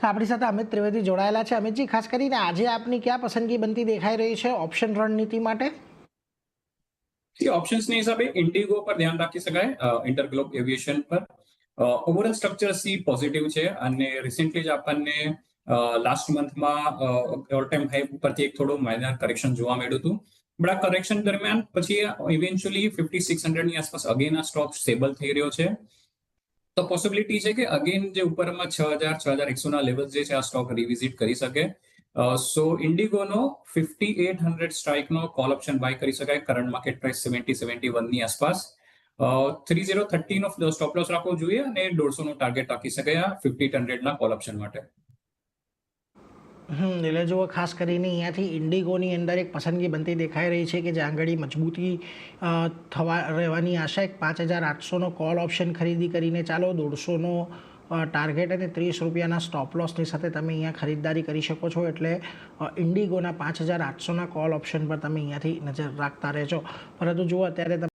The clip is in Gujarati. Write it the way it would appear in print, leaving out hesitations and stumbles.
આપણી સાથે અમિત ત્રિવેદી જોડાયેલા છે। અમિતજી, ખાસ કરીને આજે આપની ક્યાં પસંદગી બનતી દેખાઈ રહી છે ઓપ્શન રણનીતિ માટે? ઓપ્શન્સની હિસાબે ઇન્ડિગો પર ધ્યાન રાખી શકાય, ઇન્ટરગ્લોબ એવિએશન પર। ઓવરઓલ સ્ટ્રક્ચર સી પોઝિટિવ છે અને રિસેન્ટલી જ આપણને લાસ્ટ મંથમાં ઓલ ટાઈમ હાઈ ઉપરથી એક થોડું માઇનર કરેક્શન જોવા મળ્યું હતું, બટ આ કરેક્શન દરમિયાન પછી ઇવેન્ચ્યુઅલી 5600 ની આસપાસ અગેન આ સ્ટોક સ્ટેબલ થઈ રહ્યો છે। તો પોસિબિલિટી છે કે અગેન જે ઉપરમાં 6100 ના લેવલ જે છે આ સ્ટોક રિવિઝિટ કરી શકે। સો ઇન્ડિગોનો 5800 સ્ટ્રાઇકનો કોલ ઓપ્શન બાય કરી શકાય, કરંટ માર્કેટ પ્રાઇસ 70-71 ની આસપાસ। 3030 નો સ્ટોપ લોસ રાખવો જોઈએ અને 150 નો ટાર્ગેટ રાખી શકાય આ 5800 ના કોલ ઓપ્શન માટે। એટલે જુઓ, ખાસ કરીને અહીંયાથી ઇન્ડિગોની અંદર એક પસંદગી બનતી દેખાઈ રહી છે કે જ્યાં આગળ મજબૂતી થવા રહેવાની આશા। એક 5800નો કોલ ઓપ્શન ખરીદી કરીને ચાલો 150નો ટાર્ગેટ અને 30 રૂપિયાના સ્ટોપ લોસની સાથે તમે અહીંયા ખરીદદારી કરી શકો છો। એટલે ઇન્ડિગોના 5800ના કોલ ઓપ્શન પર તમે અહીંયાથી નજર રાખતા રહેજો। પરંતુ જુઓ, અત્યારે